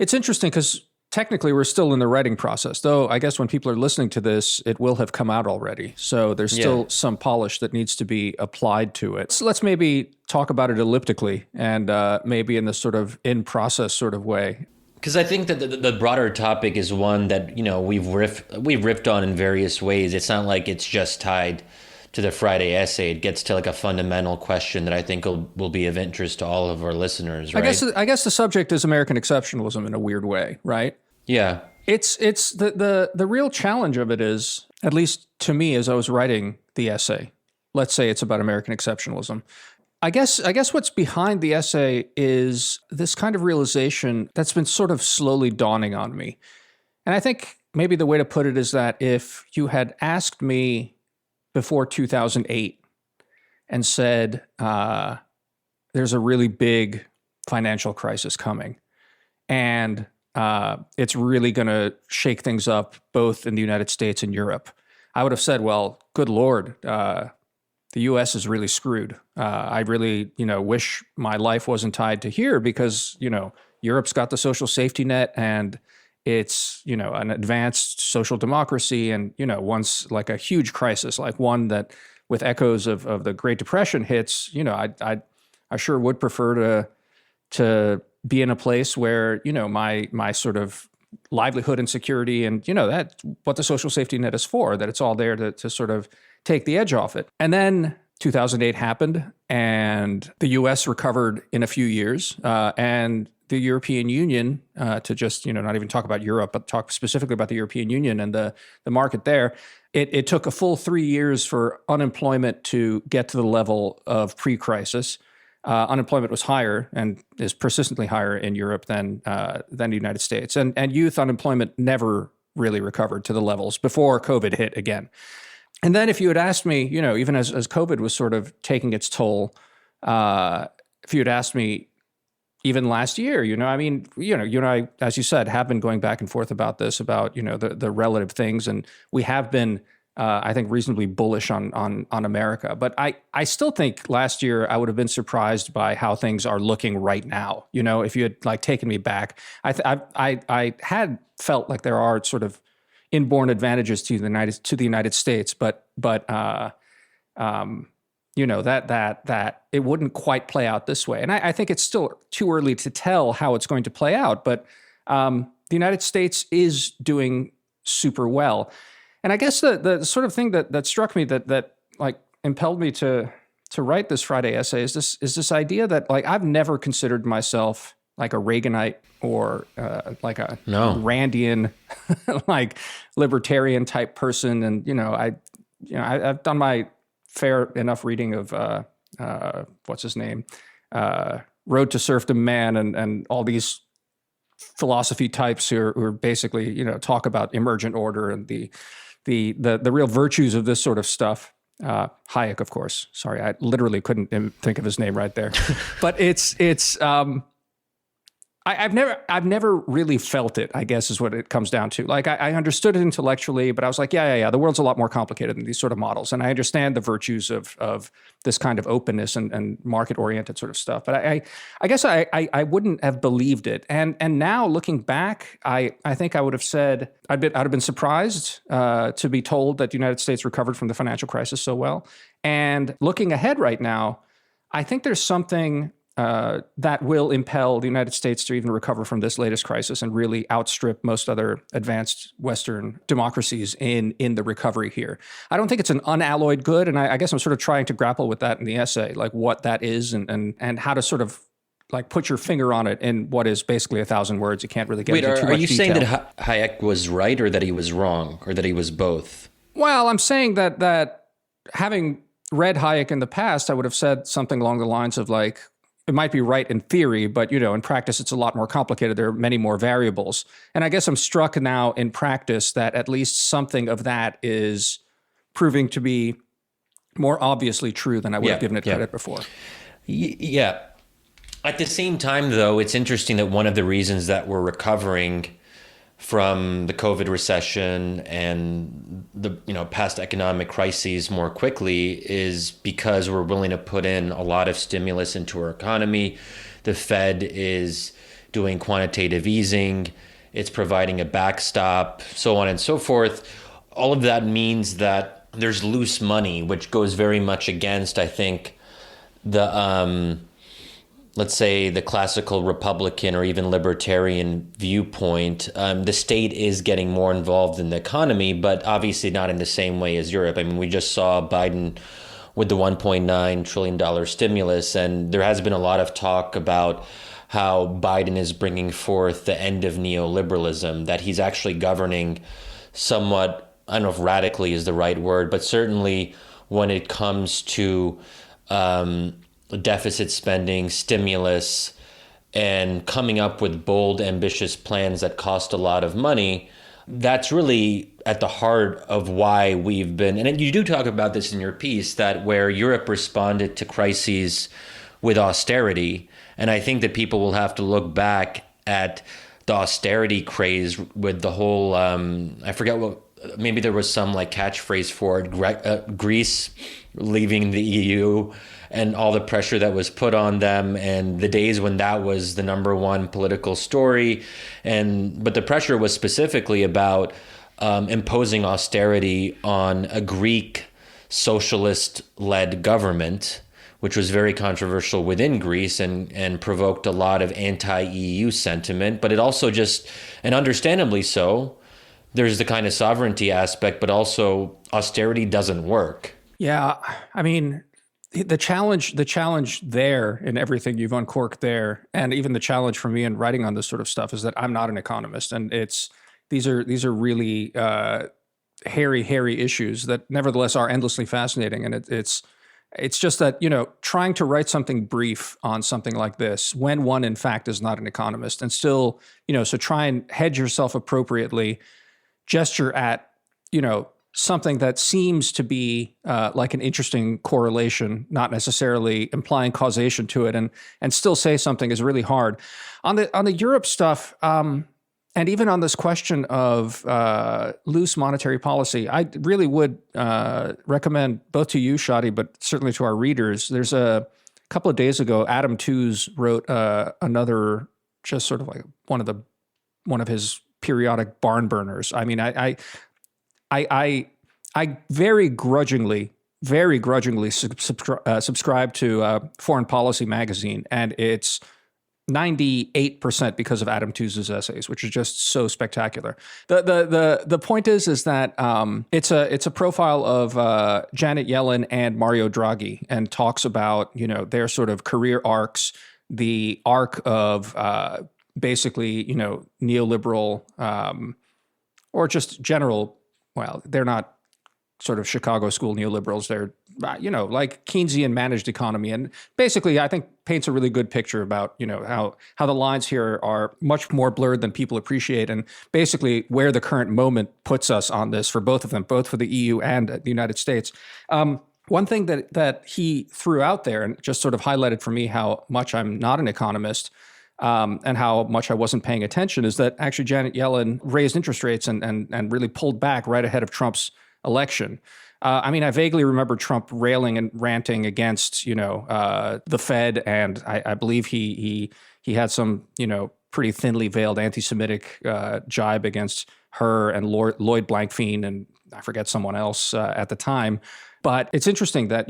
It's interesting because technically we're still in the writing process, though I guess when people are listening to this, it will have come out already. So there's still some polish that needs to be applied to it. So let's maybe talk about it elliptically and maybe in this sort of in-process sort of way. Because I think that the broader topic is one that, we've riffed on in various ways. It's not like it's just tied to the Friday essay. It gets to like a fundamental question that I think will be of interest to all of our listeners, right? I guess the subject is American exceptionalism in a weird way, right? Yeah. It's the real challenge of it is, at least to me as I was writing the essay, let's say it's about American exceptionalism. I guess what's behind the essay is this kind of realization that's been sort of slowly dawning on me. And I think maybe the way to put it is that if you had asked me before 2008 and said, there's a really big financial crisis coming, and it's really going to shake things up both in the United States and Europe, I would have said, well, good Lord, the U.S. is really screwed. I really, wish my life wasn't tied to here because, Europe's got the social safety net and it's, an advanced social democracy. And, once like a huge crisis, like one that with echoes of the Great Depression hits, I sure would prefer to be in a place where, my sort of livelihood and security and, that's what the social safety net is for, that it's all there to sort of take the edge off it. And then 2008 happened and the US recovered in a few years. And the European Union, to just, not even talk about Europe, but talk specifically about the European Union and the market there, it took a full 3 years for unemployment to get to the level of pre-crisis. Unemployment was higher and is persistently higher in Europe than the United States. And youth unemployment never really recovered to the levels before COVID hit again. And then if you had asked me, even as COVID was sort of taking its toll, if you had asked me even last year, you and I, as you said, have been going back and forth about this, about, the relative things. And we have been, I think, reasonably bullish on America. But I still think last year I would have been surprised by how things are looking right now. If you had like taken me back, I had felt like there are sort of inborn advantages to the United States, but that it wouldn't quite play out this way. And I think it's still too early to tell how it's going to play out, but the United States is doing super well. And I guess the sort of thing that struck me that like impelled me to write this Friday essay is this idea that like I've never considered myself like a Reaganite or like a Randian, like libertarian type person. And, I've done my fair enough reading of, what's his name? Road to Serfdom Man and all these philosophy types who are basically, talk about emergent order and the real virtues of this sort of stuff. Hayek, of course. Sorry, I literally couldn't think of his name right there. But I've never really felt it, I guess is what it comes down to. Like I understood it intellectually, but I was like, yeah. The world's a lot more complicated than these sort of models. And I understand the virtues of this kind of openness and market-oriented sort of stuff. But I guess I wouldn't have believed it. And now looking back, I think I would have said, I'd have been surprised to be told that the United States recovered from the financial crisis so well. And looking ahead right now, I think there's something that will impel the United States to even recover from this latest crisis and really outstrip most other advanced Western democracies in the recovery here. I don't think it's an unalloyed good, and I guess I'm sort of trying to grapple with that in the essay, like what that is and how to sort of like put your finger on it in what is basically 1,000 words. You can't really get into too much detail. Are you saying that Hayek was right or that he was wrong or that he was both? Well, I'm saying that having read Hayek in the past, I would have said something along the lines of like, it might be right in theory, but, in practice, it's a lot more complicated. There are many more variables. And I guess I'm struck now in practice that at least something of that is proving to be more obviously true than I would have given it credit before. Yeah. At the same time, though, it's interesting that one of the reasons that we're recovering from the COVID recession and the past economic crises more quickly is because we're willing to put in a lot of stimulus into our economy. The Fed is doing quantitative easing, it's providing a backstop, so on and so forth. All of that means that there's loose money, which goes very much against, I think, the let's say the classical Republican or even libertarian viewpoint. The state is getting more involved in the economy, but obviously not in the same way as Europe. I mean, we just saw Biden with the $1.9 trillion stimulus, and there has been a lot of talk about how Biden is bringing forth the end of neoliberalism, that he's actually governing somewhat, I don't know if radically is the right word, but certainly when it comes to deficit spending, stimulus, and coming up with bold, ambitious plans that cost a lot of money. That's really at the heart of why we've been, and you do talk about this in your piece, that where Europe responded to crises with austerity, and I think that people will have to look back at the austerity craze with the whole, I forget what, maybe there was some like catchphrase for it, Greece leaving the EU, and all the pressure that was put on them, and the days when that was the number one political story. But the pressure was specifically about imposing austerity on a Greek socialist-led government, which was very controversial within Greece and provoked a lot of anti-EU sentiment. But it also just, and understandably so, there's the kind of sovereignty aspect, but also austerity doesn't work. Yeah, I mean, the challenge there in everything you've uncorked there, and even the challenge for me in writing on this sort of stuff, is that I'm not an economist, and these are really hairy issues that nevertheless are endlessly fascinating. And it's just that, trying to write something brief on something like this when one in fact is not an economist, and still, so try and hedge yourself appropriately, gesture at, something that seems to be like an interesting correlation, not necessarily implying causation to it, and still say something is really hard. On the Europe stuff, and even on this question of loose monetary policy, I really would recommend both to you, Shadi, but certainly to our readers. There's a couple of days ago, Adam Tooze wrote another, just sort of like one of his periodic barn burners. I mean, I very grudgingly subscribe to Foreign Policy magazine, and it's 98% because of Adam Tooze's essays, which is just so spectacular. The point is that it's a profile of Janet Yellen and Mario Draghi, and talks about their sort of career arcs, the arc of basically neoliberal or just general. Well, they're not sort of Chicago school neoliberals. They're, like Keynesian managed economy. And basically, I think paints a really good picture about, how the lines here are much more blurred than people appreciate, and basically where the current moment puts us on this for both of them, both for the EU and the United States. One thing that he threw out there and just sort of highlighted for me how much I'm not an economist, and how much I wasn't paying attention, is that actually Janet Yellen raised interest rates and really pulled back right ahead of Trump's election. I mean, I vaguely remember Trump railing and ranting against, the Fed, and I believe he had some, pretty thinly veiled anti-Semitic jibe against her and Lloyd Blankfein, and I forget someone else at the time. But it's interesting that,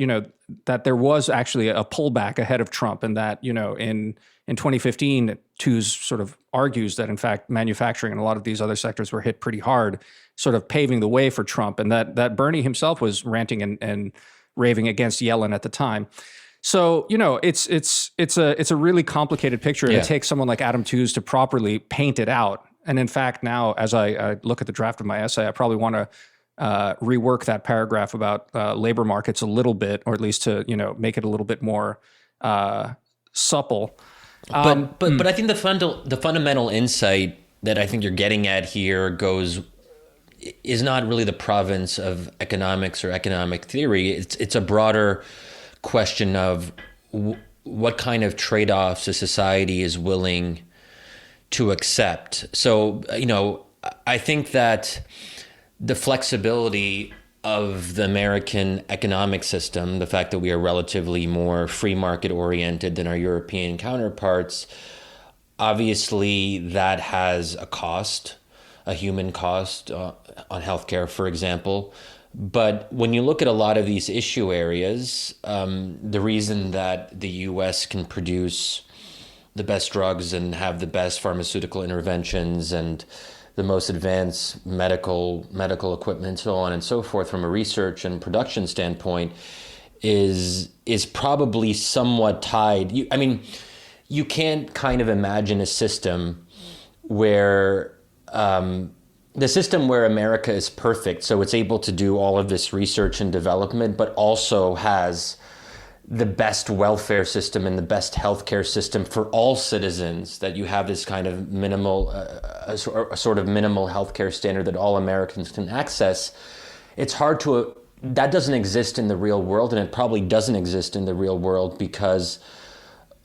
that there was actually a pullback ahead of Trump, and that, in 2015, Tooze sort of argues that, in fact, manufacturing and a lot of these other sectors were hit pretty hard, sort of paving the way for Trump, and that Bernie himself was ranting and raving against Yellen at the time. So, it's a really complicated picture, and it takes someone like Adam Tooze to properly paint it out. And in fact, now, as I look at the draft of my essay, I probably want to rework that paragraph about labor markets a little bit, or at least to make it a little bit more supple. But I think the fundamental insight that I think you're getting at here is not really the province of economics or economic theory. It's a broader question of what kind of trade-offs a society is willing to accept. So, I think that the flexibility of the American economic system, the fact that we are relatively more free market oriented than our European counterparts, Obviously, that has a cost, a human cost on healthcare, for example. But when you look at a lot of these issue areas, the reason that the US can produce the best drugs and have the best pharmaceutical interventions and the most advanced medical equipment, so on and so forth, from a research and production standpoint, is probably somewhat tied. You can't kind of imagine a system where the system where America is perfect, so it's able to do all of this research and development, but also has the best welfare system and the best healthcare system for all citizens, that you have this kind of minimal, a sort of minimal healthcare standard that all Americans can access. It's hard to, that doesn't exist in the real world, and it probably doesn't exist in the real world because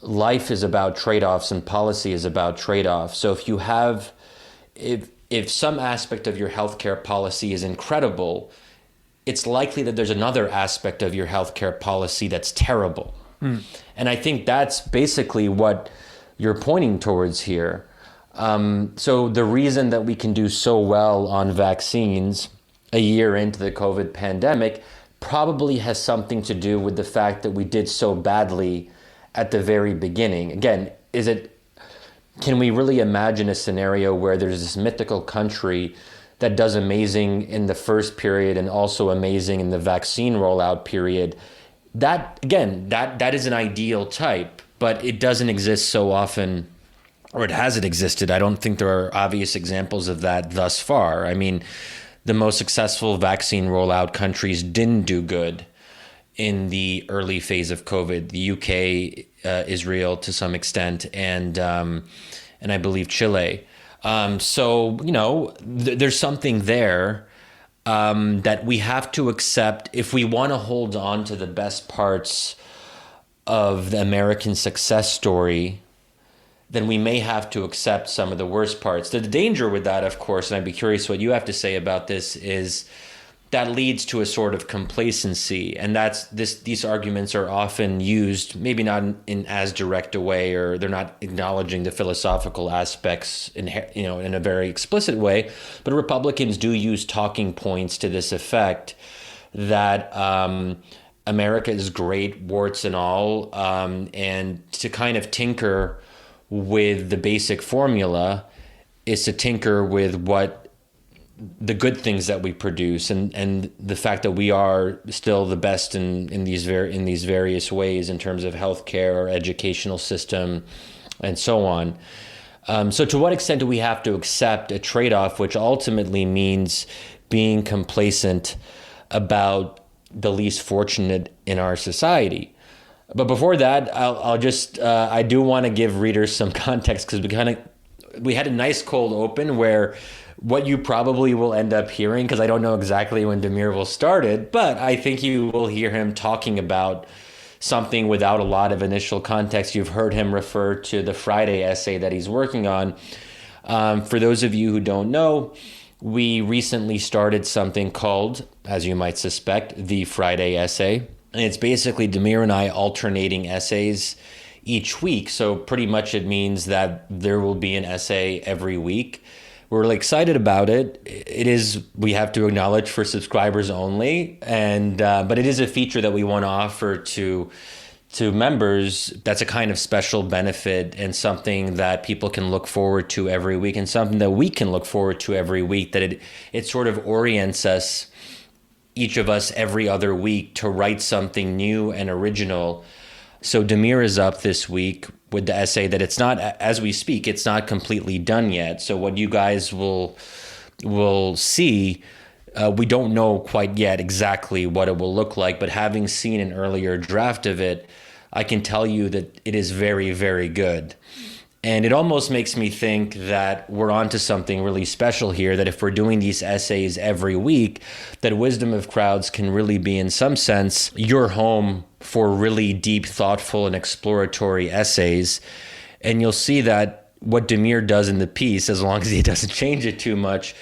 life is about trade-offs and policy is about trade-offs. So if you have, if some aspect of your healthcare policy is incredible, it's likely that there's another aspect of your healthcare policy that's terrible. And I think that's basically what you're pointing towards here. So the reason that we can do so well on vaccines a year into the COVID pandemic probably has something to do with the fact that we did so badly at the very beginning. Again, can we really imagine a scenario where there's this mythical country that does amazing in the first period and also amazing in the vaccine rollout period? That, again, that is an ideal type, but it doesn't exist so often, or it hasn't existed. I don't think there are obvious examples of that thus far. I mean, the most successful vaccine rollout countries didn't do good in the early phase of COVID. The UK, Israel to some extent, and I believe Chile. So, there's something there that we have to accept if we want to hold on to the best parts of the American success story. Then we may have to accept some of the worst parts. The danger with that, of course, and I'd be curious what you have to say about this, is that leads to a sort of complacency, and these arguments are often used, maybe not in as direct a way, or they're not acknowledging the philosophical aspects in a very explicit way, but Republicans do use talking points to this effect that America is great, warts and all, and to kind of tinker with the basic formula is to tinker with what the good things that we produce, and the fact that we are still the best in these various ways in terms of healthcare or educational system and so on. So to what extent do we have to accept a trade-off, which ultimately means being complacent about the least fortunate in our society? But before that, I'll just I do want to give readers some context, because we had a nice cold open where what you probably will end up hearing, because I don't know exactly when Damir will start it, but I think you will hear him talking about something without a lot of initial context. You've heard him refer to the Friday essay that he's working on. For those of you who don't know, we recently started something called, as you might suspect, the Friday essay. And it's basically Damir and I alternating essays each week. So pretty much it means that there will be an essay every week. We're really excited about it. It is, we have to acknowledge, for subscribers only, and but it is a feature that we want to offer to members. That's a kind of special benefit and something that people can look forward to every week, and something that we can look forward to every week, that it sort of orients us, each of us, every other week to write something new and original. So Damir is up this week with the essay that it's not, as we speak, it's not completely done yet. So what you guys will see, we don't know quite yet exactly what it will look like, but having seen an earlier draft of it, I can tell you that it is very, very good. And it almost makes me think that we're onto something really special here, that if we're doing these essays every week, that Wisdom of Crowds can really be, in some sense, your home for really deep, thoughtful, and exploratory essays. And you'll see that what Damir does in the piece, as long as he doesn't change it too much,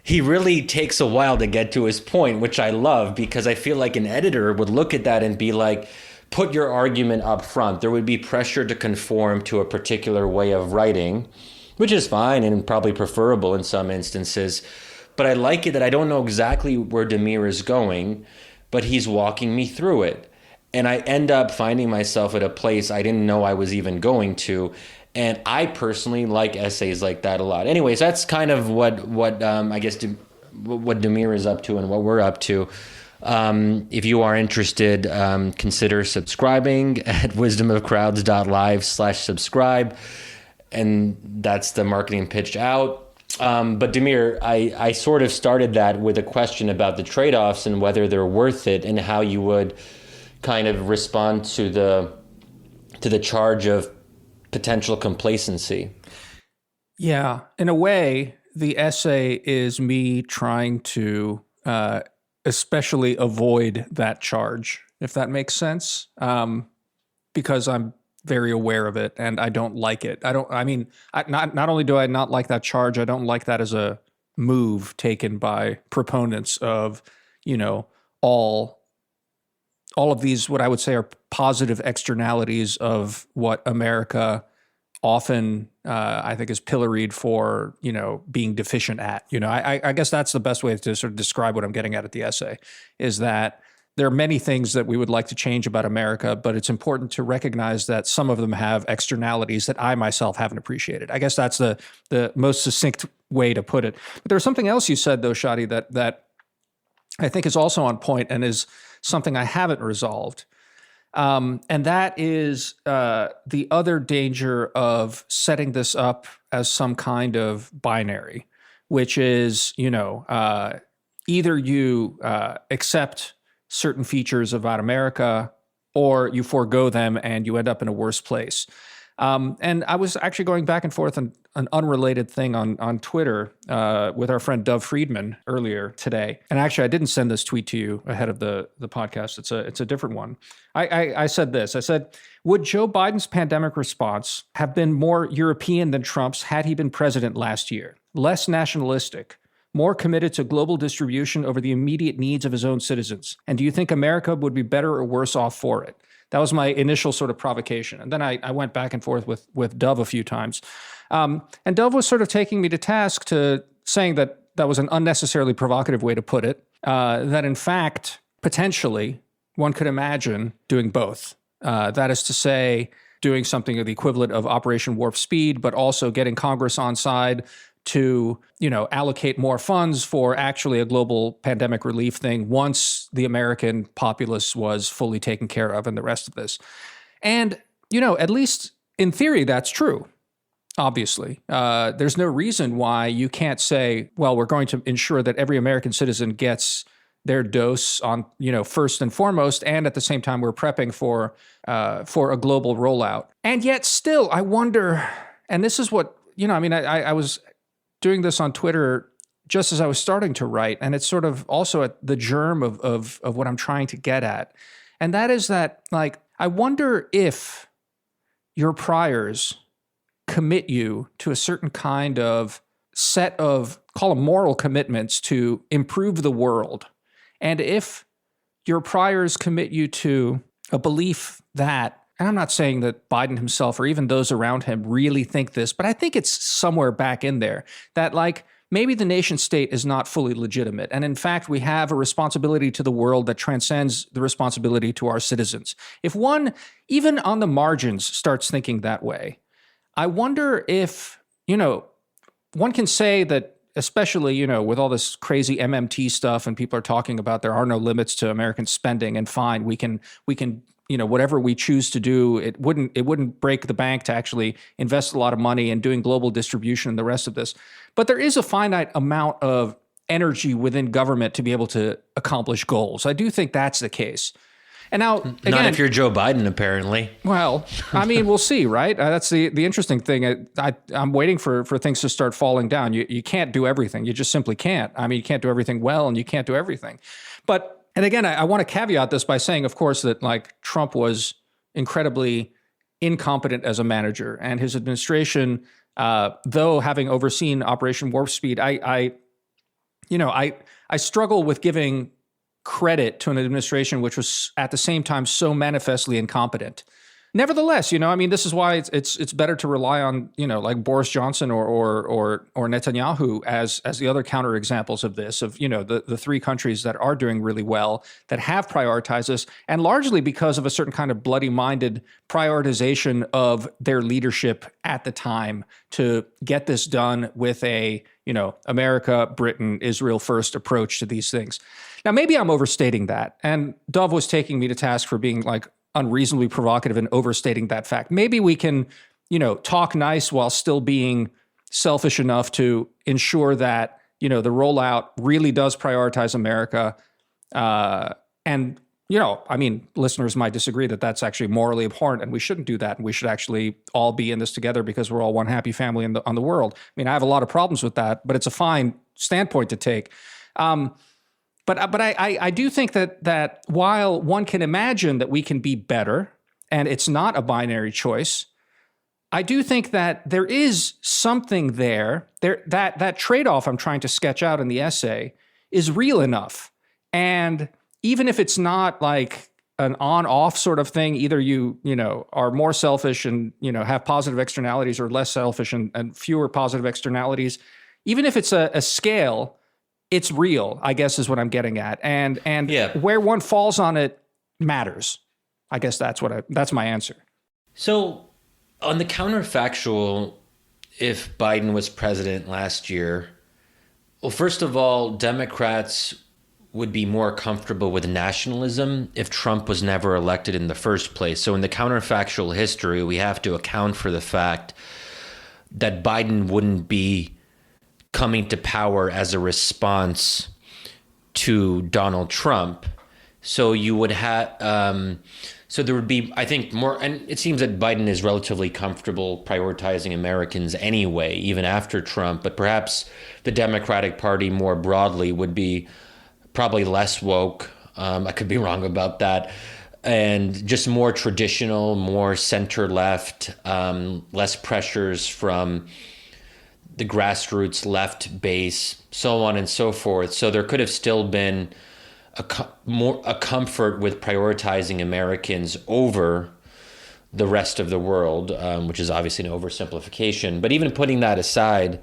he really takes a while to get to his point, which I love, because I feel like an editor would look at that and be like, put your argument up front. There would be pressure to conform to a particular way of writing, which is fine and probably preferable in some instances. But I like it that I don't know exactly where Damir is going, but he's walking me through it. And I end up finding myself at a place I didn't know I was even going to. And I personally like essays like that a lot. Anyways, that's kind of what I guess what Damir is up to and what we're up to. If you are interested, consider subscribing at wisdomofcrowds.live/subscribe. And that's the marketing pitch out. But Damir, I sort of started that with a question about the trade-offs and whether they're worth it and how you would kind of respond to the charge of potential complacency. Yeah, in a way, the essay is me trying to especially avoid that charge, if that makes sense, because I'm very aware of it and I don't like it. Not only do I not like that charge, I don't like that as a move taken by proponents of, all of these, what I would say are positive externalities of what America often, I think, is pilloried for, being deficient at. I guess that's the best way to sort of describe what I'm getting at the essay, is that there are many things that we would like to change about America, but it's important to recognize that some of them have externalities that I myself haven't appreciated. I guess that's the most succinct way to put it. But there's something else you said, though, Shadi, that I think is also on point and is something I haven't resolved. And that is the other danger of setting this up as some kind of binary, which is, either you accept certain features about America or you forego them and you end up in a worse place. And I was actually going back and forth on an unrelated thing on Twitter with our friend Dov Friedman earlier today. And actually, I didn't send this tweet to you ahead of the podcast. It's a different one. I said this. I said, would Joe Biden's pandemic response have been more European than Trump's had he been president last year? Less nationalistic, more committed to global distribution over the immediate needs of his own citizens? And do you think America would be better or worse off for it? That was my initial sort of provocation. And then I went back and forth with Dove a few times. And Dove was sort of taking me to task to saying that was an unnecessarily provocative way to put it, that in fact, potentially, one could imagine doing both. That is to say, doing something of the equivalent of Operation Warp Speed, but also getting Congress on side to, allocate more funds for actually a global pandemic relief thing once the American populace was fully taken care of and the rest of this. And, at least in theory, that's true. Obviously, there's no reason why you can't say, well, we're going to ensure that every American citizen gets their dose on, first and foremost, and at the same time, we're prepping for a global rollout. And yet still, I wonder, and this is what, I was doing this on Twitter just as I was starting to write, and it's sort of also at the germ of what I'm trying to get at. And that is that, I wonder if your priors commit you to a certain kind of set of, call them moral commitments to improve the world. And if your priors commit you to a belief that, and I'm not saying that Biden himself or even those around him really think this, but I think it's somewhere back in there that maybe the nation state is not fully legitimate. And in fact, we have a responsibility to the world that transcends the responsibility to our citizens. If one, even on the margins, starts thinking that way, I wonder if, one can say that, especially, with all this crazy MMT stuff and people are talking about there are no limits to American spending and fine, we can, whatever we choose to do, it wouldn't break the bank to actually invest a lot of money in doing global distribution and the rest of this. But there is a finite amount of energy within government to be able to accomplish goals. I do think that's the case. And now, again, not if you're Joe Biden, apparently. Well, we'll see, right? That's the interesting thing. I'm waiting for things to start falling down. You can't do everything. You just simply can't. You can't do everything well, and you can't do everything. But, and again, I want to caveat this by saying, of course, that Trump was incredibly incompetent as a manager, and his administration, though having overseen Operation Warp Speed, I struggle with giving credit to an administration which was at the same time so manifestly incompetent. Nevertheless, I mean, this is why it's better to rely on, like Boris Johnson or Netanyahu as the other counterexamples of this, of, the three countries that are doing really well, that have prioritized this, and largely because of a certain kind of bloody-minded prioritization of their leadership at the time to get this done with a, America, Britain, Israel first approach to these things. Now, maybe I'm overstating that, and Dov was taking me to task for being like unreasonably provocative and overstating that fact. Maybe we can, talk nice while still being selfish enough to ensure that, the rollout really does prioritize America. And, I mean, listeners might disagree that that's actually morally abhorrent and we shouldn't do that. And we should actually all be in this together because we're all one happy family on the world. I mean, I have a lot of problems with that, but it's a fine standpoint to take. But I do think that while one can imagine that we can be better, and it's not a binary choice, I do think that there is something there that trade-off I'm trying to sketch out in the essay is real enough. And even if it's not like an on-off sort of thing, either you are more selfish and have positive externalities, or less selfish and fewer positive externalities, even if it's a scale, it's real, I guess, is what I'm getting at. And where one falls on it matters. I guess that's my answer. So on the counterfactual, if Biden was president last year, well, first of all, Democrats would be more comfortable with nationalism if Trump was never elected in the first place. So in the counterfactual history, we have to account for the fact that Biden wouldn't be coming to power as a response to Donald Trump. So you would have, so there would be, I think, more, and it seems that Biden is relatively comfortable prioritizing Americans anyway, even after Trump, but perhaps the Democratic Party more broadly would be probably less woke. I could be wrong about that. And just more traditional, more center left, less pressures from the grassroots left base, so on and so forth. So there could have still been a comfort with prioritizing Americans over the rest of the world, which is obviously an oversimplification. But even putting that aside,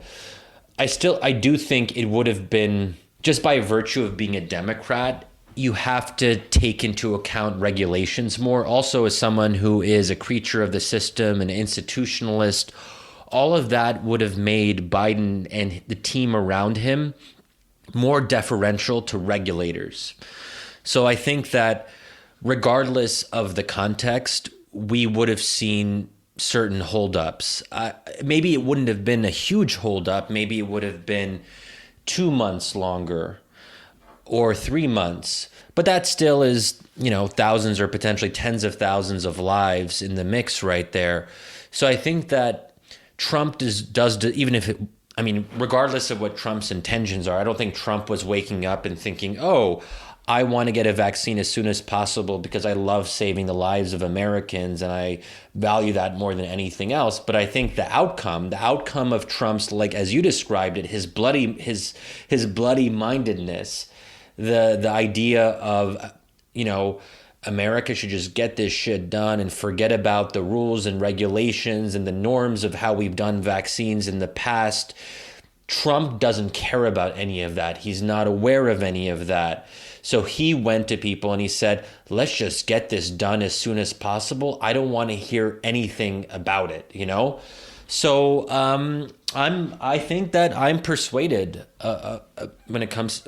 I do think it would have been, just by virtue of being a Democrat, you have to take into account regulations more. Also, as someone who is a creature of the system, an institutionalist, all of that would have made Biden and the team around him more deferential to regulators. So I think that regardless of the context, we would have seen certain holdups. Maybe it wouldn't have been a huge holdup. Maybe it would have been 2 months longer or 3 months. But that still is, thousands or potentially tens of thousands of lives in the mix right there. So I think that Trump does even if it, I mean, regardless of what Trump's intentions are, I don't think Trump was waking up and thinking, oh, I want to get a vaccine as soon as possible because I love saving the lives of Americans and I value that more than anything else. But I think the outcome of Trump's, like as you described it, his bloody mindedness, the idea of, America should just get this shit done and forget about the rules and regulations and the norms of how we've done vaccines in the past. Trump doesn't care about any of that. He's not aware of any of that. So he went to people and he said, let's just get this done as soon as possible. I don't want to hear anything about it, So I think that I'm persuaded when it comes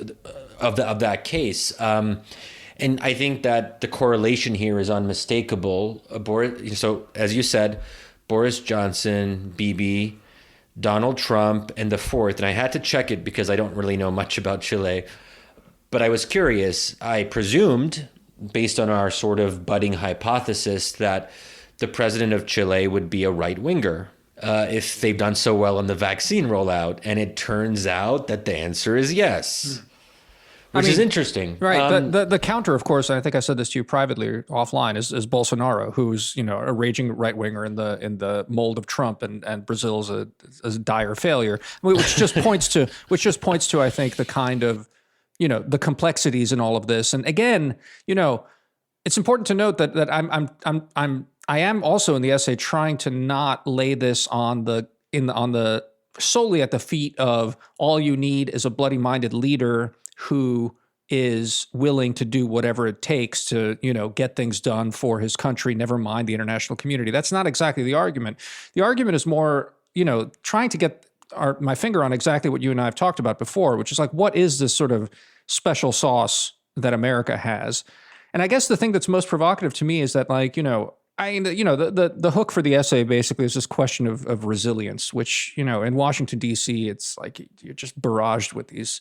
of that case. And I think that the correlation here is unmistakable. So as you said, Boris Johnson, Bibi, Donald Trump, and the fourth, and I had to check it because I don't really know much about Chile, but I was curious. I presumed, based on our sort of budding hypothesis, that the president of Chile would be a right-winger if they've done so well on the vaccine rollout. And it turns out that the answer is yes. Which is interesting. Right. The counter, of course, and I think I said this to you privately offline, is Bolsonaro, who's, a raging right-winger in the mold of Trump, and Brazil is a dire failure, which just points to, I think, the kind of the complexities in all of this. And again, it's important to note that I am also in the essay trying to not lay this on the solely at the feet of all you need is a bloody-minded leader who is willing to do whatever it takes to, get things done for his country, never mind the international community. That's not exactly the argument. The argument is more, trying to get my finger on exactly what you and I have talked about before, which is like, what is this sort of special sauce that America has? And I guess the thing that's most provocative to me is that, like, the hook for the essay basically is this question of resilience, which, in Washington, D.C., it's like you're just barraged with these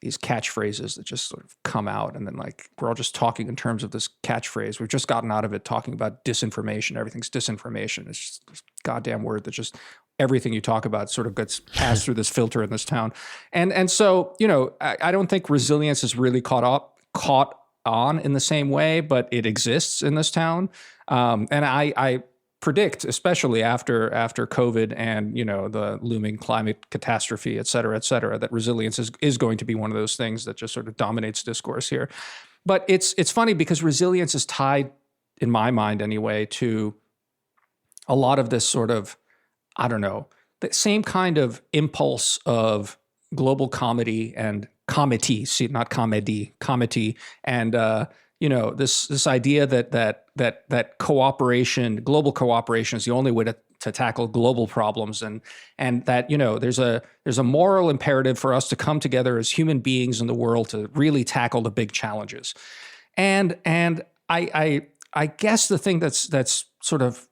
catchphrases that just sort of come out. And then, like, we're all just talking in terms of this catchphrase. We've just gotten out of it talking about disinformation. Everything's disinformation. It's just this goddamn word that just everything you talk about sort of gets passed through this filter in this town. And so, I don't think resilience is really caught on in the same way, but it exists in this town. And I predict, especially after COVID and, the looming climate catastrophe, et cetera, that resilience is going to be one of those things that just sort of dominates discourse here. But it's funny because resilience is tied, in my mind anyway, to a lot of this sort of, I don't know, the same kind of impulse of global comedy and comity, see, not comedy, comity, and this idea that cooperation, global cooperation, is the only way to tackle global problems, and that there's a moral imperative for us to come together as human beings in the world to really tackle the big challenges, and I guess the thing that's sort of,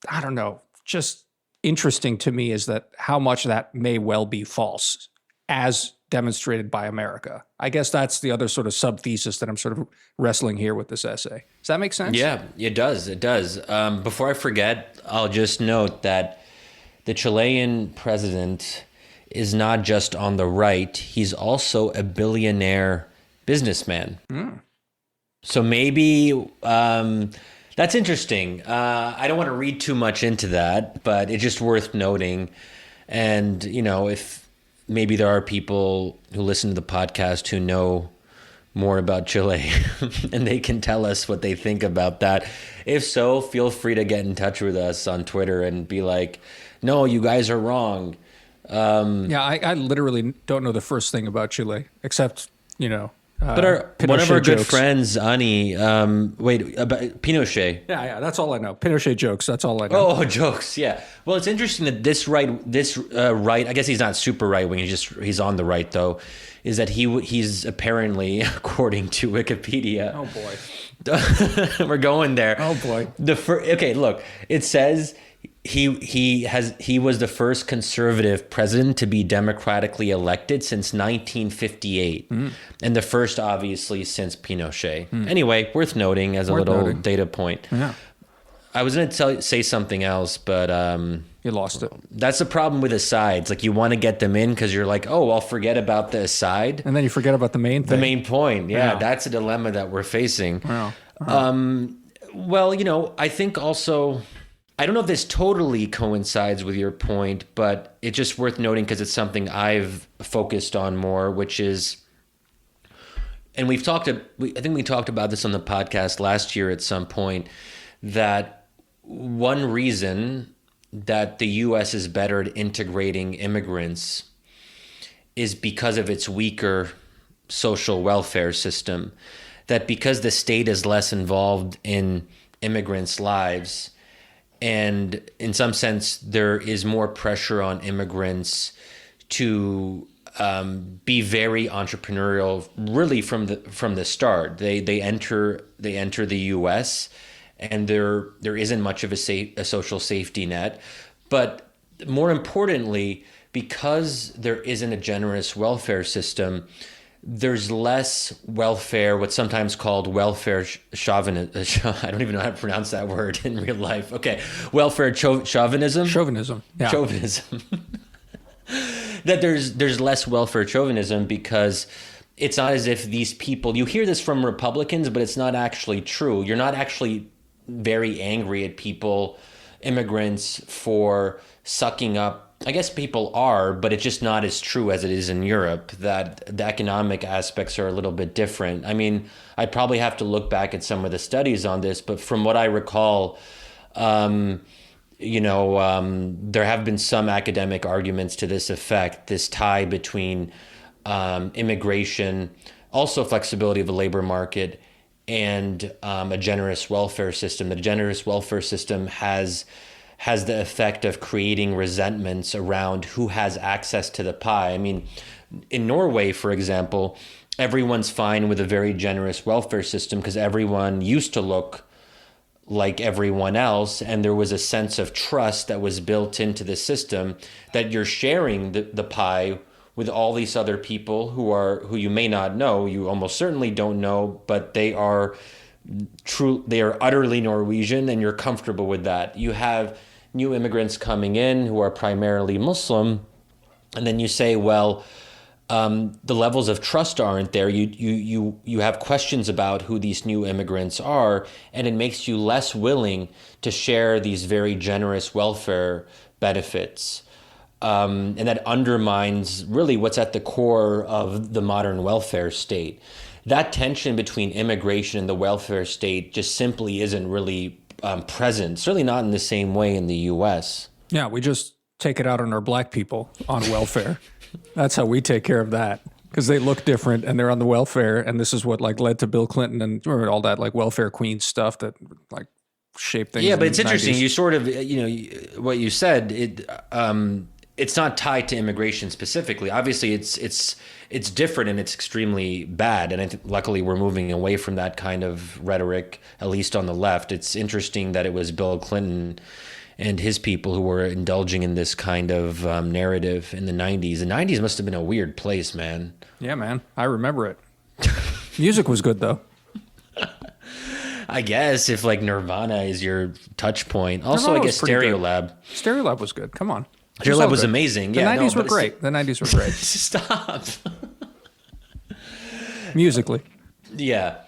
I don't know, just interesting to me is that how much that may well be false, as demonstrated by America. I guess that's the other sort of sub-thesis that I'm sort of wrestling here with this essay. Does that make sense? Yeah, it does. It does. Before I forget, I'll just note that the Chilean president is not just on the right, he's also a billionaire businessman. So maybe that's interesting. I don't want to read too much into that, but it's just worth noting. And, if maybe there are people who listen to the podcast who know more about Chile and they can tell us what they think about that. If so, feel free to get in touch with us on Twitter and be like, no, you guys are wrong. I literally don't know the first thing about Chile, except, but one of our good friends, Ani, about Pinochet. Yeah, that's all I know. Pinochet jokes, that's all I know. Oh, jokes, yeah. Well, it's interesting that this right, I guess he's not super right wing. He's on the right though. Is that he's apparently, according to Wikipedia. Oh boy, we're going there. Oh boy. Okay, look, it says he was the first conservative president to be democratically elected since 1958, and the first, obviously, since Pinochet. Anyway, worth noting as a little data point. Yeah. I was going to say something else, but you lost it. That's the problem with asides. Like, you want to get them in because you're like, oh, I'll forget about the aside, and then you forget about the main thing. The main point. Yeah, that's a dilemma that we're facing. Wow. Well, I think also, I don't know if this totally coincides with your point, but it's just worth noting because it's something I've focused on more, which is, and I think we talked about this on the podcast last year at some point, that one reason that the U.S. is better at integrating immigrants is because of its weaker social welfare system, that because the state is less involved in immigrants' lives, and in some sense, there is more pressure on immigrants to be very entrepreneurial, really from the start. They enter the U.S. and there isn't much of a social safety net. But more importantly, because there isn't a generous welfare system, there's less welfare, what's sometimes called welfare chauvinism. I don't even know how to pronounce that word in real life. Okay, welfare chauvinism? Chauvinism, yeah. Chauvinism. That there's less welfare chauvinism because it's not as if these people, you hear this from Republicans, but it's not actually true. You're not actually very angry at people, immigrants, for sucking up I guess people are, but it's just not as true as it is in Europe, that the economic aspects are a little bit different. I mean, I'd probably have to look back at some of the studies on this, but from what I recall, there have been some academic arguments to this effect, this tie between immigration, also flexibility of the labor market, and a generous welfare system. The generous welfare system has the effect of creating resentments around who has access to the pie. I mean, in Norway, for example, everyone's fine with a very generous welfare system because everyone used to look like everyone else, and there was a sense of trust that was built into the system that you're sharing the pie with all these other people who you may not know, you almost certainly don't know, but they are utterly Norwegian, and you're comfortable with that. You have new immigrants coming in who are primarily Muslim, and then you say, well, the levels of trust aren't there. You have questions about who these new immigrants are, and it makes you less willing to share these very generous welfare benefits. And that undermines really what's at the core of the modern welfare state. That tension between immigration and the welfare state just simply isn't really present, certainly not in the same way in the U.S. Yeah, we just take it out on our black people on welfare. That's how we take care of that, because they look different and they're on the welfare. And this is what led to Bill Clinton and all that welfare queen stuff that shaped things. Yeah, but it's interesting. 90s. You sort of, what you said, it's not tied to immigration specifically. Obviously, it's different and it's extremely bad. And I think luckily we're moving away from that kind of rhetoric, at least on the left. It's interesting that it was Bill Clinton and his people who were indulging in this kind of narrative in the 90s. The 90s must have been a weird place, man. Yeah, man. I remember it. Music was good, though. I guess if Nirvana is your touch point. Also, Nirvana I guess was pretty good. Stereolab. Stereolab was good. Come on. Stereolab was amazing. The 90s were great. The 90s were great. Stop. Musically. Yeah.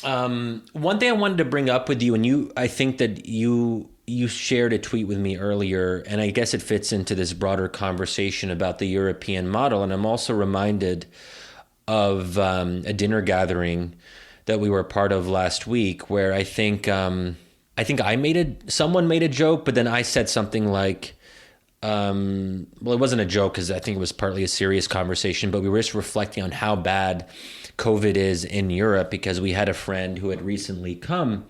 One thing I wanted to bring up with you, and I think that you shared a tweet with me earlier, and I guess it fits into this broader conversation about the European model. And I'm also reminded of a dinner gathering that we were a part of last week, where I think someone made a joke, but then I said something like, well, it wasn't a joke because I think it was partly a serious conversation, but we were just reflecting on how bad COVID is in Europe, because we had a friend who had recently come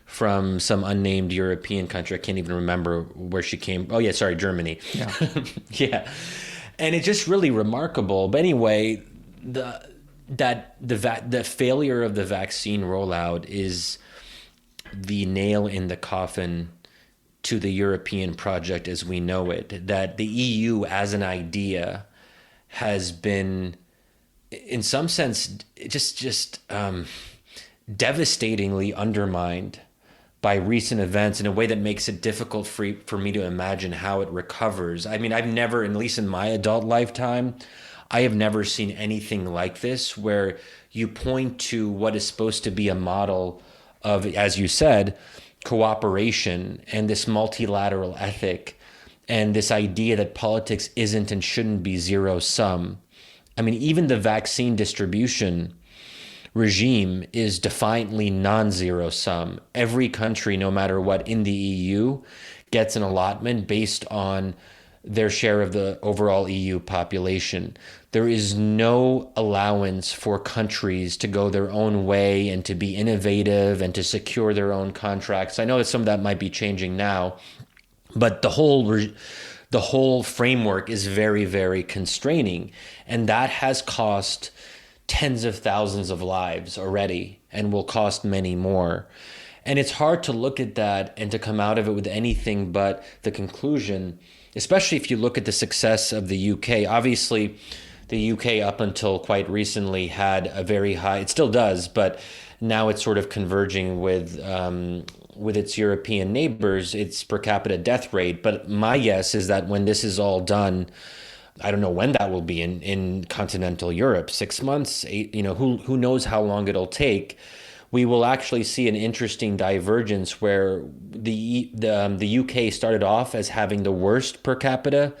from some unnamed European country. I can't even remember where she came. Oh yeah, sorry, Germany. Yeah. Yeah. And it's just really remarkable. But anyway, the failure of the vaccine rollout is the nail in the coffin to the European project as we know it. That the EU as an idea has been, in some sense, just devastatingly undermined by recent events in a way that makes it difficult for me to imagine how it recovers. I mean, I've never, at least in my adult lifetime, I have never seen anything like this, where you point to what is supposed to be a model of, as you said, cooperation and this multilateral ethic and this idea that politics isn't and shouldn't be zero sum. I mean, even the vaccine distribution regime is defiantly non-zero sum. Every country, no matter what, in the EU gets an allotment based on their share of the overall EU population. There is no allowance for countries to go their own way and to be innovative and to secure their own contracts. I know that some of that might be changing now, but the whole framework is very, very constraining, and that has cost tens of thousands of lives already and will cost many more. And it's hard to look at that and to come out of it with anything but the conclusion, especially if you look at the success of the UK. Obviously, the UK up until quite recently had a very high, it still does, but now it's sort of converging with its European neighbors, its per capita death rate. But my guess is that when this is all done, I don't know when that will be in continental Europe, 6 months, 8, who knows how long it'll take. We will actually see an interesting divergence where the UK started off as having the worst per capita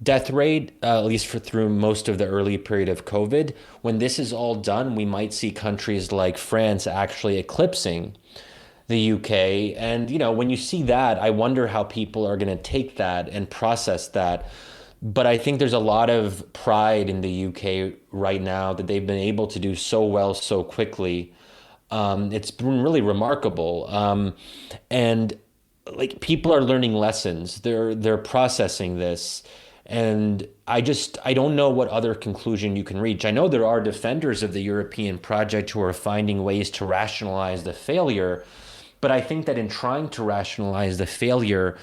death rate, at least through most of the early period of COVID. When this is all done, we might see countries like France actually eclipsing the UK. And, when you see that, I wonder how people are going to take that and process that. But I think there's a lot of pride in the UK right now that they've been able to do so well so quickly. It's been really remarkable. And like, people are learning lessons. They're processing this. And I don't know what other conclusion you can reach. I know there are defenders of the European project who are finding ways to rationalize the failure. But I think that in trying to rationalize the failure,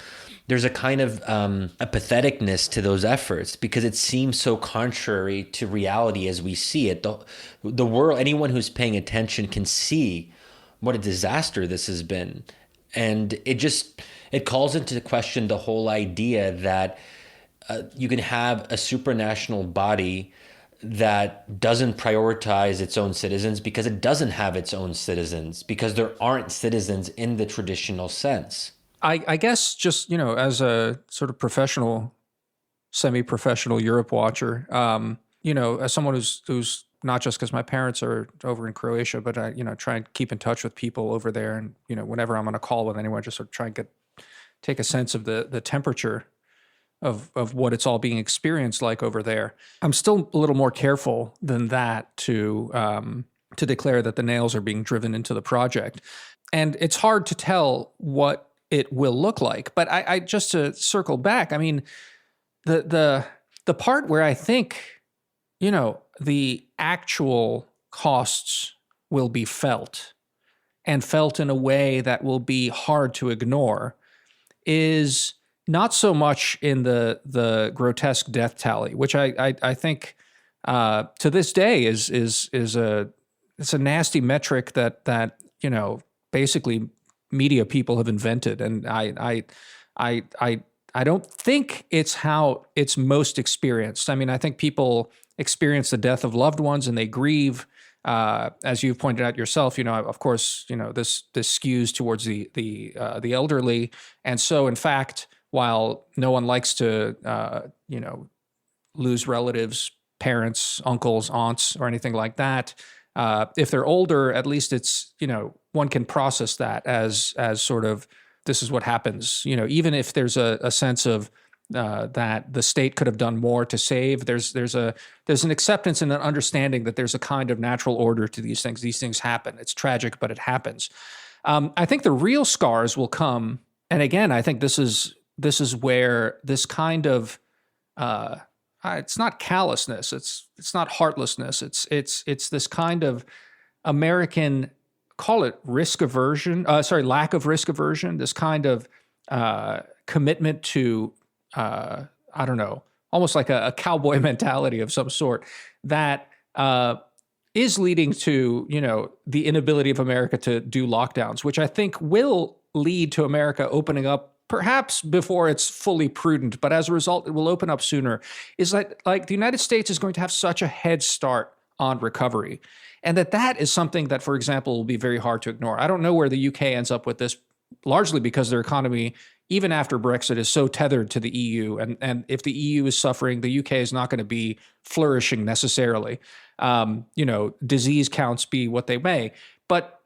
there's a kind of a patheticness to those efforts, because it seems so contrary to reality as we see it. The world, anyone who's paying attention can see what a disaster this has been. And it calls into question the whole idea that you can have a supranational body that doesn't prioritize its own citizens because it doesn't have its own citizens, because there aren't citizens in the traditional sense. I guess just, as a sort of professional, semi-professional Europe watcher, as someone who's not just because my parents are over in Croatia, but I, try and keep in touch with people over there. And, whenever I'm on a call with anyone, just sort of try and take a sense of the temperature of what it's all being experienced like over there. I'm still a little more careful than that to declare that the nails are being driven into the project. And it's hard to tell what it will look like. But I just to circle back, I mean, the part where I think, the actual costs will be felt, and felt in a way that will be hard to ignore, is not so much in the grotesque death tally, which I think to this day is it's a nasty metric that basically media people have invented, and I don't think it's how it's most experienced. I mean, I think people experience the death of loved ones and they grieve. As you've pointed out yourself, of course, this skews towards the elderly, and so in fact, while no one likes to lose relatives, parents, uncles, aunts, or anything like that, if they're older, at least it's one can process that as sort of, this is what happens. Even if there's a sense of that the state could have done more to save, there's an acceptance and an understanding that there's a kind of natural order to these things. These things happen. It's tragic, but it happens. I think the real scars will come, and again, I think this is where this kind of it's not callousness, it's not heartlessness, it's this kind of American, call it risk aversion, lack of risk aversion, this kind of commitment to I don't know, almost like a cowboy mentality of some sort that is leading to the inability of America to do lockdowns, which I think will lead to America opening up, perhaps before it's fully prudent, but as a result, it will open up sooner, is that like the United States is going to have such a head start on recovery. And that is something that, for example, will be very hard to ignore. I don't know where the UK ends up with this, largely because their economy, even after Brexit, is so tethered to the EU. And if the EU is suffering, the UK is not going to be flourishing necessarily. Disease counts be what they may. But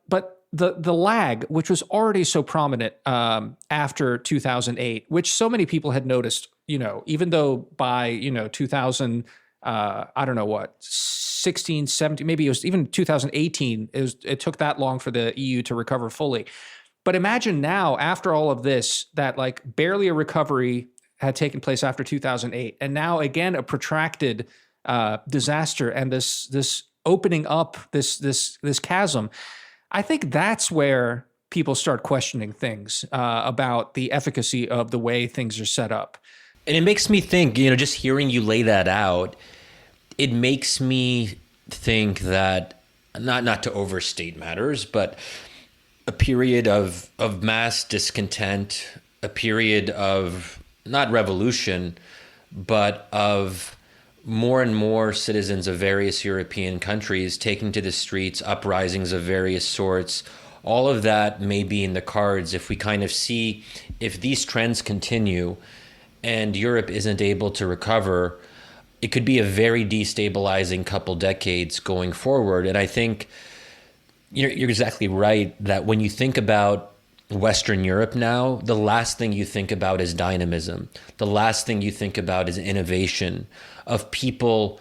the lag, which was already so prominent after 2008, which so many people had noticed, even though by 2000, I don't know what, 16, 17, maybe it was even 2018, it took that long for the EU to recover fully. But imagine now, after all of this, that like barely a recovery had taken place after 2008, and now again a protracted disaster, and this opening up this chasm. I think that's where people start questioning things about the efficacy of the way things are set up. And it makes me think, just hearing you lay that out, it makes me think that, not to overstate matters, but a period of mass discontent, a period of not revolution, but of more and more citizens of various European countries taking to the streets, uprisings of various sorts. All of that may be in the cards if we kind of see, if these trends continue and Europe isn't able to recover, it could be a very destabilizing couple decades going forward. And I think you're exactly right that when you think about Western Europe now, the last thing you think about is dynamism. The last thing you think about is innovation, of people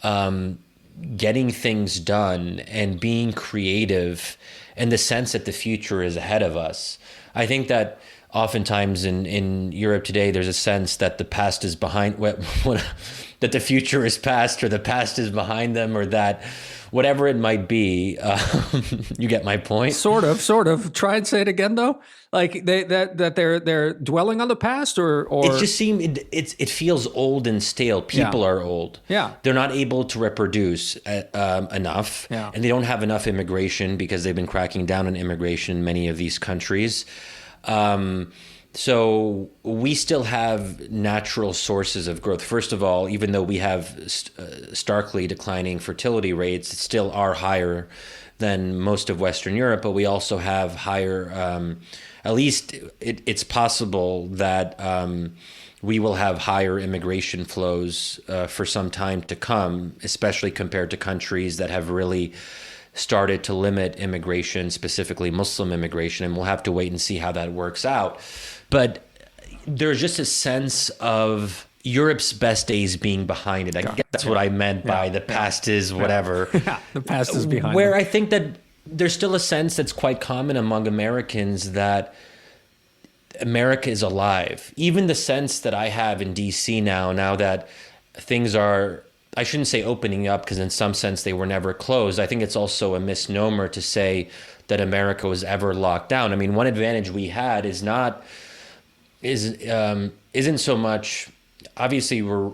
getting things done and being creative, and the sense that the future is ahead of us. I think that oftentimes in Europe today, there's a sense that the past is behind, that the future is past, or the past is behind them, or that whatever it might be. You get my point? Sort of. Try and say it again, though. Like they're dwelling on the past, or it just seems it feels old and stale. People are old. Yeah, they're not able to reproduce enough, and they don't have enough immigration because they've been cracking down on immigration in many of these countries. So we still have natural sources of growth. First of all, even though we have starkly declining fertility rates, still are higher than most of Western Europe, but we also have higher, at least it's possible that we will have higher immigration flows for some time to come, especially compared to countries that have really started to limit immigration, specifically Muslim immigration, and we'll have to wait and see how that works out. But there's just a sense of Europe's best days being behind it. I guess that's what I meant by the past is whatever. The past is behind Where them. I think that there's still a sense that's quite common among Americans that America is alive. Even the sense that I have in DC now that things are, I shouldn't say opening up, because in some sense they were never closed. I think it's also a misnomer to say that America was ever locked down. I mean, one advantage we had isn't so much, obviously we're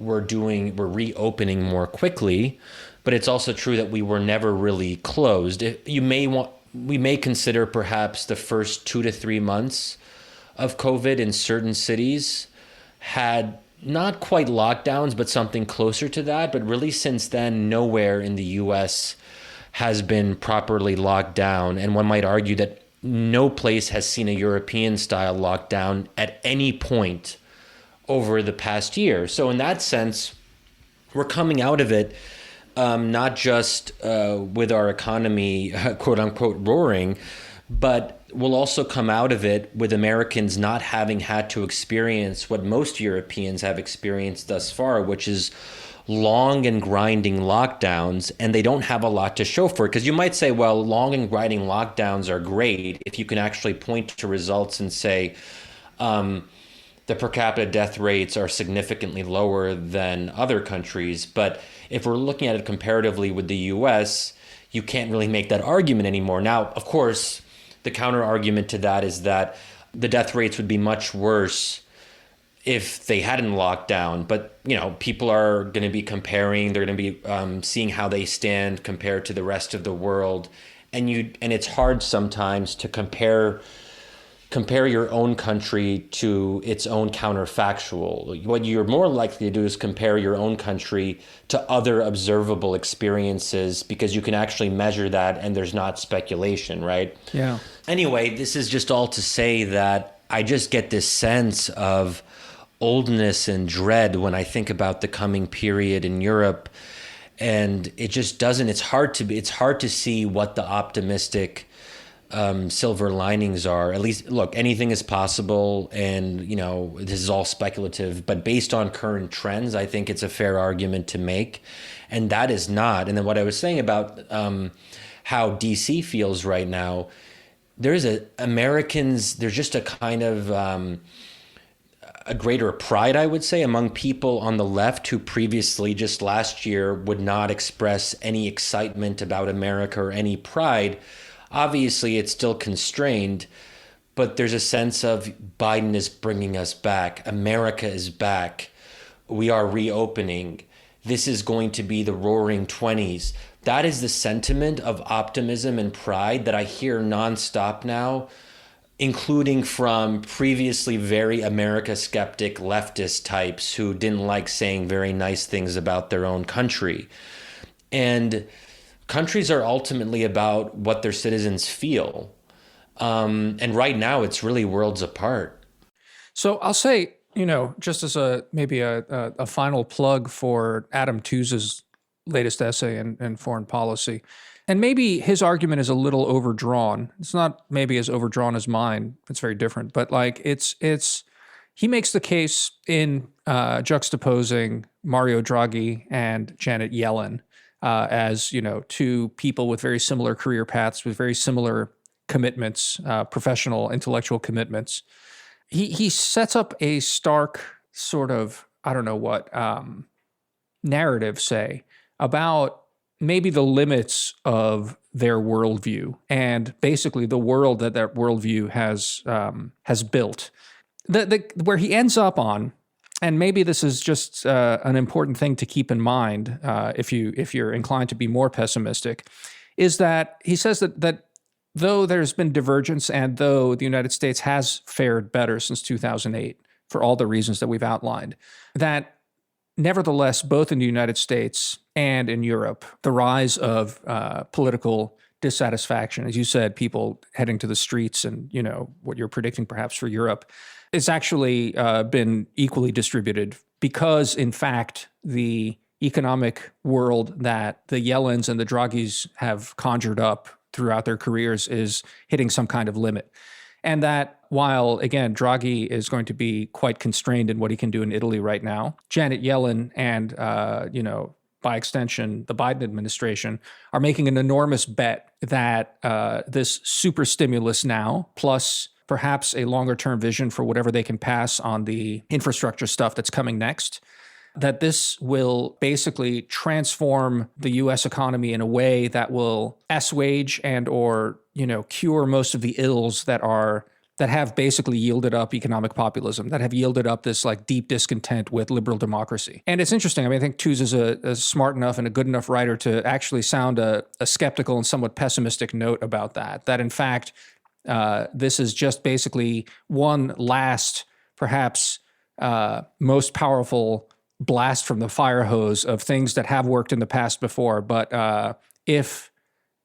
reopening more quickly, but it's also true that we were never really closed. We may consider perhaps the first 2 to 3 months of COVID in certain cities had not quite lockdowns, but something closer to that. But really since then, nowhere in the US has been properly locked down. And one might argue that no place has seen a European-style lockdown at any point over the past year. So in that sense, we're coming out of it not just with our economy, quote unquote, roaring, but we'll also come out of it with Americans not having had to experience what most Europeans have experienced thus far, which is long and grinding lockdowns, and they don't have a lot to show for it. Because you might say, well, long and grinding lockdowns are great if you can actually point to results and say the per capita death rates are significantly lower than other countries. But if we're looking at it comparatively with the US, you can't really make that argument anymore. Now, of course, the counter argument to that is that the death rates would be much worse if they hadn't locked down. But, people are going to be comparing, they're going to be seeing how they stand compared to the rest of the world. And it's hard sometimes to compare your own country to its own counterfactual. What you're more likely to do is compare your own country to other observable experiences, because you can actually measure that and there's not speculation, right? Yeah. Anyway, this is just all to say that I just get this sense of oldness and dread when I think about the coming period in Europe. And it just doesn't, it's hard to see what the optimistic silver linings are. At least, look, anything is possible, and this is all speculative, but based on current trends, I think it's a fair argument to make. And that is not. And then what I was saying about how DC feels right now, there's just a kind of a greater pride, I would say, among people on the left who previously, just last year, would not express any excitement about America or any pride. Obviously, it's still constrained, but there's a sense of Biden is bringing us back. America is back. We are reopening. This is going to be the roaring 20s. That is the sentiment of optimism and pride that I hear nonstop now, including from previously very America skeptic leftist types who didn't like saying very nice things about their own country. And countries are ultimately about what their citizens feel. And right now, it's really worlds apart. So I'll say just as maybe a final plug for Adam Tooze's latest essay in foreign policy, and maybe his argument is a little overdrawn. It's not maybe as overdrawn as mine. It's very different, but like he makes the case in juxtaposing Mario Draghi and Janet Yellen as two people with very similar career paths, with very similar commitments, professional, intellectual commitments. He sets up a stark sort of, I don't know what, narrative, say, about maybe the limits of their worldview and basically the world that worldview has built. Where he ends up on, and maybe this is just an important thing to keep in mind if you're inclined to be more pessimistic, is that he says that though there's been divergence and though the United States has fared better since 2008 for all the reasons that we've outlined, that nevertheless, both in the United States and in Europe, the rise of political dissatisfaction, as you said, people heading to the streets and, what you're predicting perhaps for Europe, it's actually been equally distributed because, in fact, the economic world that the Yellens and the Draghis have conjured up throughout their careers is hitting some kind of limit. And that while, again, Draghi is going to be quite constrained in what he can do in Italy right now, Janet Yellen and, by extension, the Biden administration are making an enormous bet that this super stimulus now, plus perhaps a longer-term vision for whatever they can pass on the infrastructure stuff that's coming next, that this will basically transform the U.S. economy in a way that will assuage and or cure most of the ills that have basically yielded up economic populism, that have yielded up this like deep discontent with liberal democracy. And it's interesting. I mean, I think Tooze is a smart enough and a good enough writer to actually sound a skeptical and somewhat pessimistic note about that. That in fact, this is just basically one last, perhaps most powerful blast from the fire hose of things that have worked in the past before. But if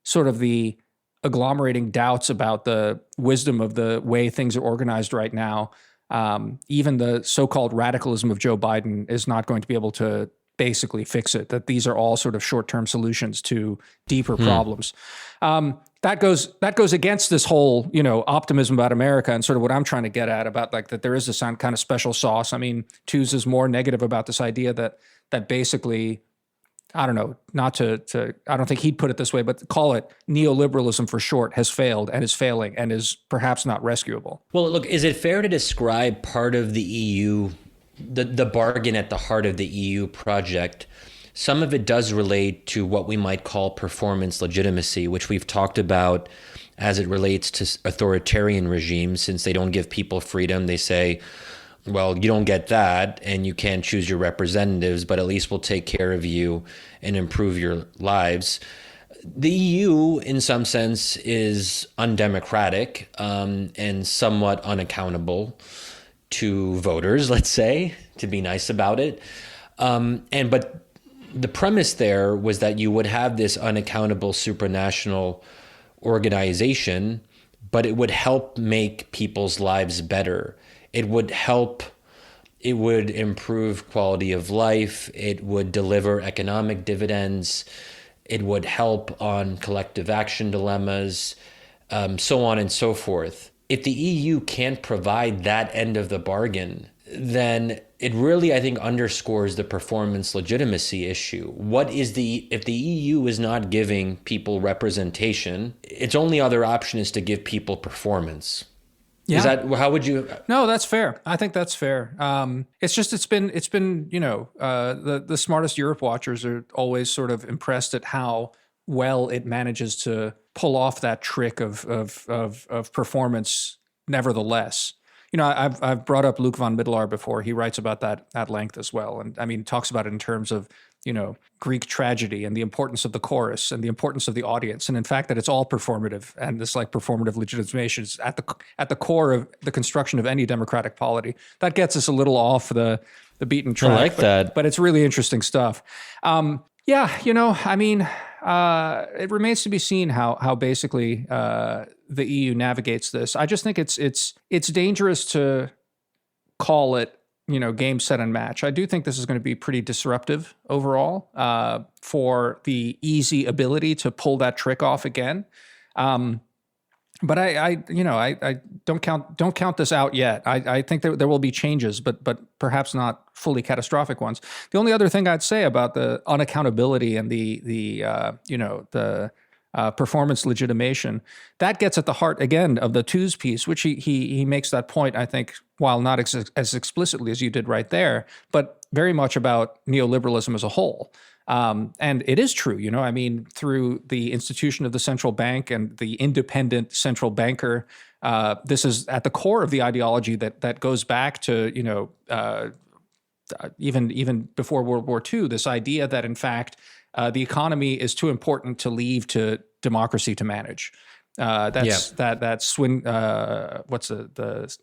sort of the agglomerating doubts about the wisdom of the way things are organized right now, even the so-called radicalism of Joe Biden is not going to be able to basically fix it, that these are all sort of short-term solutions to deeper problems. That goes against this whole, optimism about America and sort of what I'm trying to get at about like that there is this kind of special sauce. I mean, Tooze is more negative about this idea that basically, I don't know, I don't think he'd put it this way, but call it neoliberalism for short, has failed and is failing and is perhaps not rescuable. Well, look, is it fair to describe part of the EU, the bargain at the heart of the EU project? Some of it does relate to what we might call performance legitimacy, which we've talked about as it relates to authoritarian regimes. Since they don't give people freedom, they say, well, you don't get that and you can't choose your representatives, but at least we'll take care of you and improve your lives. The EU, in some sense, is undemocratic and somewhat unaccountable to voters, let's say, to be nice about it. But the premise there was that you would have this unaccountable supranational organization, but it would help make people's lives better. It would improve quality of life. It would deliver economic dividends. It would help on collective action dilemmas, so on and so forth. If the EU can't provide that end of the bargain, then it really, I think, underscores the performance legitimacy issue. If the EU is not giving people representation, its only other option is to give people performance. Yeah. Is that, how would you? No, that's fair. I think that's fair. It's been the smartest Europe watchers are always sort of impressed at how well it manages to pull off that trick of performance. Nevertheless, I've brought up Luc von Middelaar before. He writes about that at length as well, and I mean talks about it in terms of Greek tragedy and the importance of the chorus and the importance of the audience, and in fact that it's all performative, and this like performative legitimation is at the core of the construction of any democratic polity. That gets us a little off the beaten track. I like that, but it's really interesting stuff. It remains to be seen how basically the EU navigates this. I just think it's dangerous to call it game, set, and match. I do think this is going to be pretty disruptive overall for the easy ability to pull that trick off again. But I don't count this out yet. I think there will be changes, but perhaps not fully catastrophic ones. The only other thing I'd say about the unaccountability and the performance legitimation, that gets at the heart again of the Tooze piece, which he makes that point, I think, while not as explicitly as you did right there, but very much about neoliberalism as a whole. And it is true, through the institution of the central bank and the independent central banker, this is at the core of the ideology that goes back to, even before World War II, this idea that, in fact, the economy is too important to leave to democracy to manage. That swing. What's the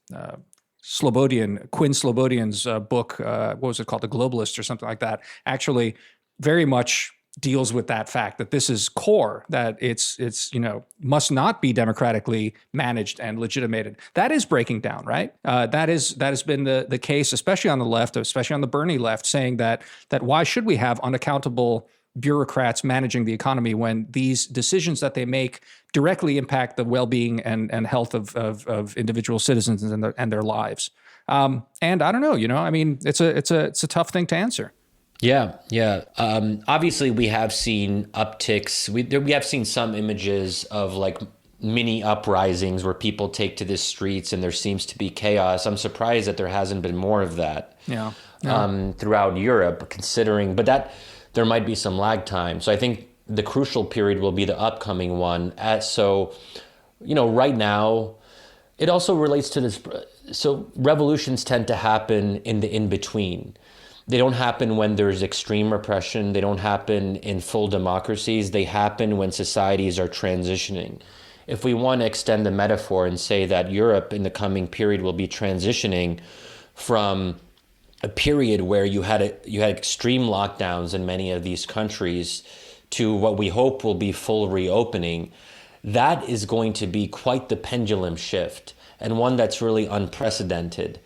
Quinn Slobodian's book? What was it called? The Globalist or something like that. Actually, very much deals with that fact that this is core, that it's must not be democratically managed and legitimated. That is breaking down, right? That has been the case, especially on the left, especially on the Bernie left, saying that why should we have unaccountable bureaucrats managing the economy when these decisions that they make directly impact the well-being and health of individual citizens and their lives. And I don't know, it's a tough thing to answer. Yeah. Obviously, we have seen upticks. We have seen some images of like mini uprisings where people take to the streets and there seems to be chaos. I'm surprised that there hasn't been more of that throughout Europe, but that there might be some lag time. So I think the crucial period will be the upcoming one. Right now, it also relates to this. So revolutions tend to happen in the in-between. They don't happen when there's extreme repression. They don't happen in full democracies. They happen when societies are transitioning. If we want to extend the metaphor and say that Europe in the coming period will be transitioning from a period where you had extreme lockdowns in many of these countries to what we hope will be full reopening, that is going to be quite the pendulum shift, and one that's really unprecedented.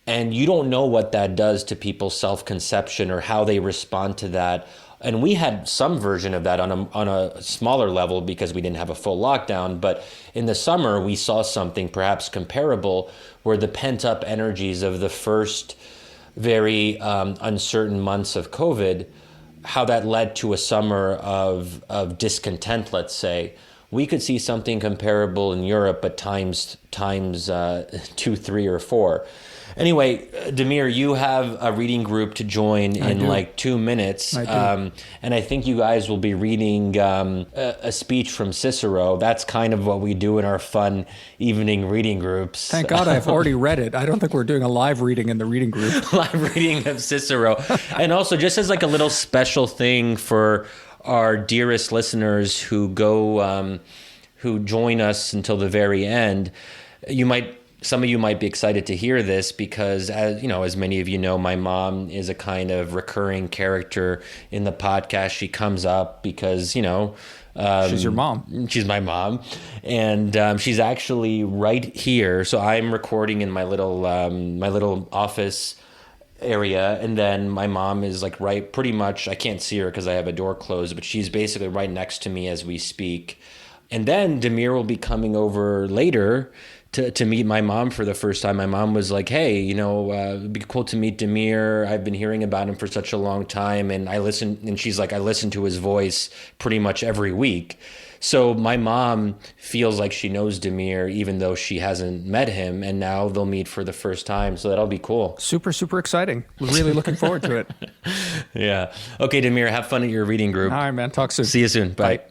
And you don't know what that does to people's self-conception or how they respond to that. And we had some version of that on a smaller level because we didn't have a full lockdown. But in the summer, we saw something perhaps comparable where the pent-up energies of the first very uncertain months of COVID, how that led to a summer of discontent, let's say. We could see something comparable in Europe, but times 2, 3, or 4. Anyway, Damir, you have a reading group to join in like 2 minutes. And I think you guys will be reading a speech from Cicero. That's kind of what we do in our fun evening reading groups. Thank God I've already read it. I don't think we're doing a live reading in the reading group. Live reading of Cicero. And also, just as like a little special thing for our dearest listeners who join us until the very end, some of you might be excited to hear this because, as many of you know, my mom is a kind of recurring character in the podcast. She comes up because, she's your mom. She's my mom. And she's actually right here. So I'm recording in my little office area. And then my mom is like right pretty much, I can't see her because I have a door closed, but she's basically right next to me as we speak. And then Damir will be coming over later to meet my mom for the first time. My mom was like, hey, it'd be cool to meet Damir. I've been hearing about him for such a long time. And she's like, I listen to his voice pretty much every week. So my mom feels like she knows Damir, even though she hasn't met him. And now they'll meet for the first time. So that'll be cool. Super, super exciting. We're really looking forward to it. Yeah. Okay, Damir, have fun at your reading group. All right, man. Talk soon. See you soon. Bye.